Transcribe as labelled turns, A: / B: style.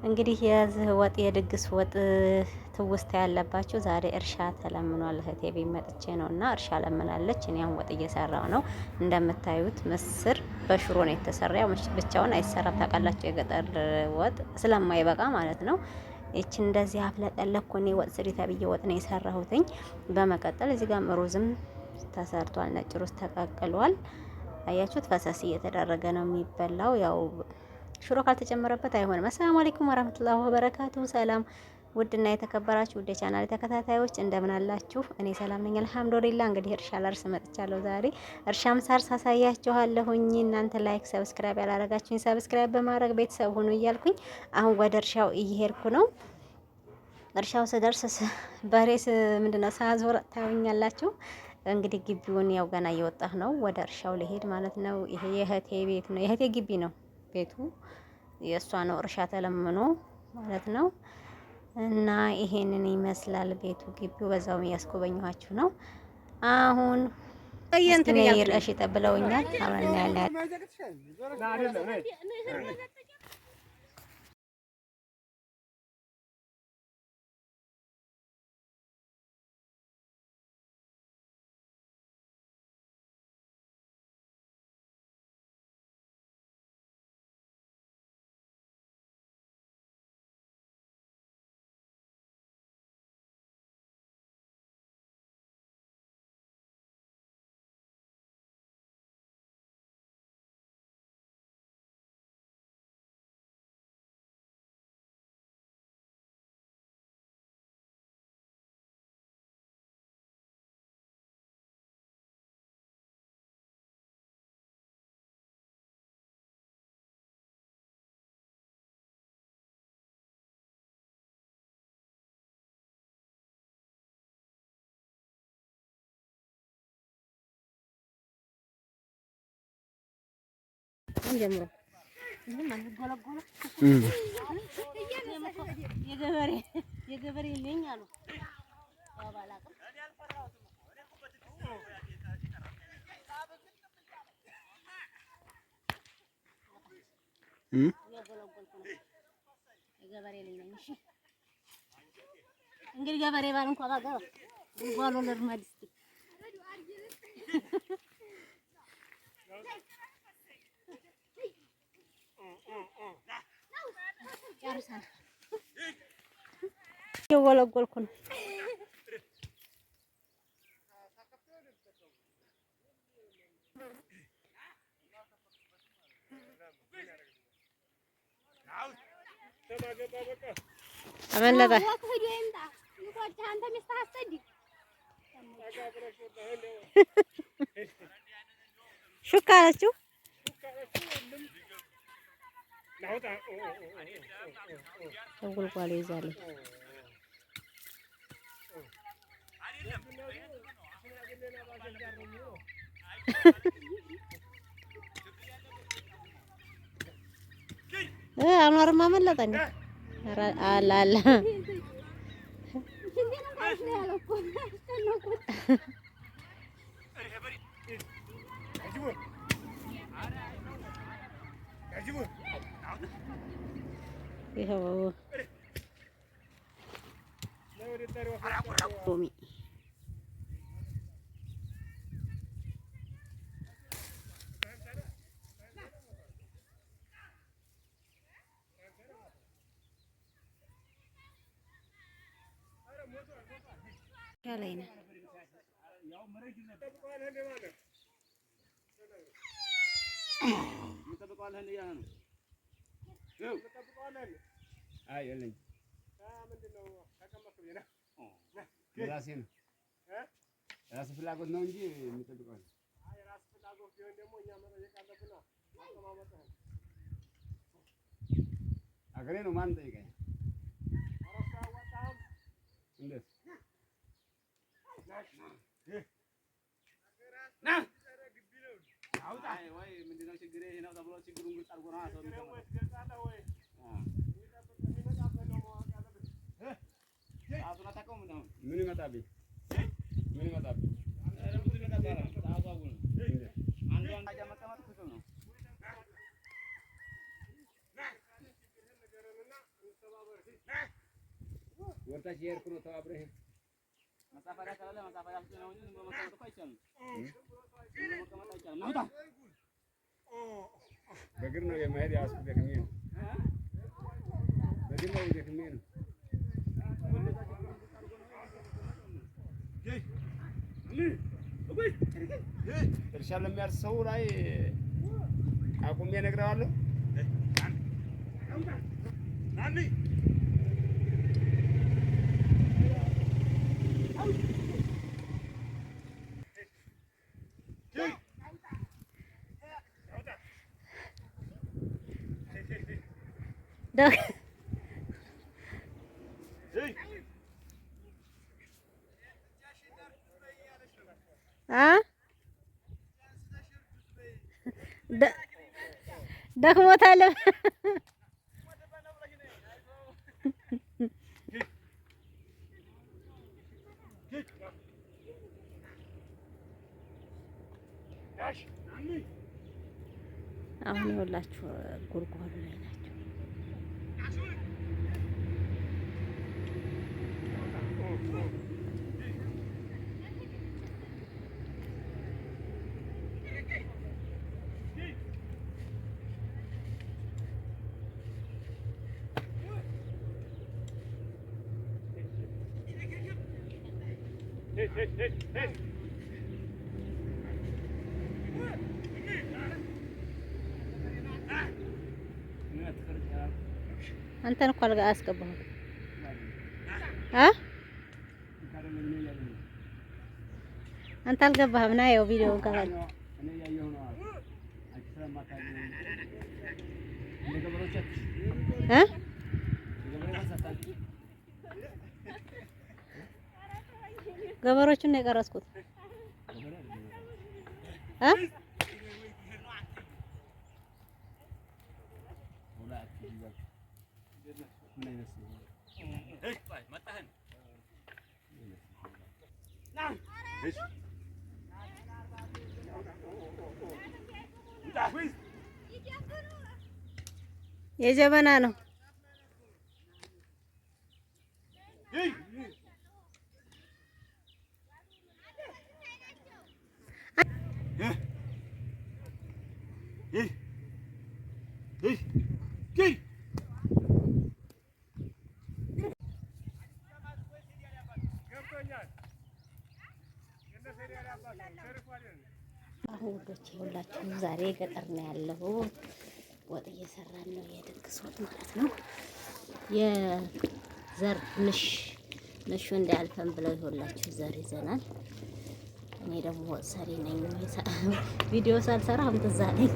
A: እንግዲህ የዚህ ወጥ የድግስ ወጥ ትውስታ ያለባችሁ ዛሬ እርሻ ተለምኗል። እህቴ ቤት መጥቼ ነው እና እርሻ ለምናለች። እኔ አሁን ወጥ እየሰራው ነው። እንደምታዩት ምስር በሽሮ ነው የተሰራ። ያው ብቻውን አይሰራም ታውቃላችሁ፣ የገጠር ወጥ ስለማይበቃ ማለት ነው። ይቺ እንደዚህ አፍለጠለኩ። እኔ ወጥ ስሪ ተብዬ ወጥ ነው የሰራሁትኝ። በመቀጠል እዚህ ጋር ሩዝም ተሰርቷል። ነጭ ሩዝ ተቀቅሏል። አያችሁት፣ ፈሰስ እየተደረገ ነው የሚበላው። ያው ሽሮ ካልተጨመረበት አይሆንም። አሰላሙ አለይኩም ወራህመቱላሂ ወበረካቱ። ሰላም ውድና የተከበራችሁ ውድ ቻናል ተከታታዮች እንደምን አላችሁ? እኔ ሰላም ነኝ አልሐምዱሊላህ። እንግዲህ እርሻ ላርስ መጥቻለሁ ዛሬ። እርሻም ሳርስ አሳያችኋለሁኝ። እናንተ ላይክ ሰብስክራይብ ያላረጋችሁኝ ሰብስክራይብ በማድረግ ቤተሰብ ሁኑ እያልኩኝ አሁን ወደ እርሻው እየሄድኩ ነው። እርሻው ስደርስ በሬስ ምንድነው ሳዞር ታዩኛላችሁ። እንግዲህ ግቢውን ያው ገና እየወጣህ ነው። ወደ እርሻው ልሄድ ማለት ነው። ይሄ የእህቴ ቤት ነው። የእህቴ ግቢ ነው ቤቱ፣ የእሷ ነው። እርሻ ተለምኖ ማለት ነው። እና ይሄንን ይመስላል ቤቱ፣ ግቢው። በዛውም እያስጎበኘኋችሁ ነው። አሁን እስኪ እርሺ ተብለውኛል። አብረን እናያለን። ጀምሮ የገበሬ ነኝ አሉ። እንግዲህ ገበሬ ባል እንኳን ባገባ እንኳን ለርማድ እስቲ የወለጎልኩ ነው። አመለጠ ሹክ አለችው። ተጉልጓል ይዛለች። አኗርማ አመለጠ እንዴ? አላ አላ ይኸው ቆሚ ላይ ነው።
B: ራስ ፍላጎት ነው እንጂ የሚጠብቀው ራስ ፍላጎት ቢሆን ደግሞ እኛ መጠየቅ አለብን። አገሬ ነው ማን ጠይቀኝ? እንዴት ና አውጣ ወይ ምንድነው ችግሬ? ይሄ ነው ተብሎ ችግሩን ግልጽ አድርጎ ነው አሰው ነው ወይ ምን ይመጣብኝ? ምን ይመጣብኝ? ምን ይመጣብኝ? ታዛቡን አንዷን አጃመጣማት ነው ወርታች የርኩ ነው ተባብረህ መሳፈሪያ ካለ መሳፈሪያ ነው እንጂ መቀመጥ እኮ አይቻልም። መቀመጥ አይቻልም። ናውጣ በእግር ነው የማሄድ ያስኩት ደክሜ ነው። በእግር ነው ደክሜ ነው። እርሻ ለሚያርስ ሰው ላይ አቁሜ እነግረዋለሁ።
A: ደክሞታል። አሁን ይኸውላችሁ ጉድጓዱ ላይ ናቸው። አንተን እኮ አያስገባህም አንተ አልገባህም። ና ያው ቪዲዮውን ከፈል ገበሮቹን ነው የቀረጽኩት። የጀበና ነው። አሁን ወዶች ሁላችሁም ዛሬ ገጠር ነው ያለው። ወጥ እየሰራን ነው፣ የድግስ ወጥ ማለት ነው። የዘር ንሹ እንዳያልፈን ብለው ይኸውላችሁ ዘር ይዘናል። እኔ ደግሞ ወጥ ሰሪ ነኝ። ቪዲዮ ሳልሰራ አሁን ትዝ አለኝ።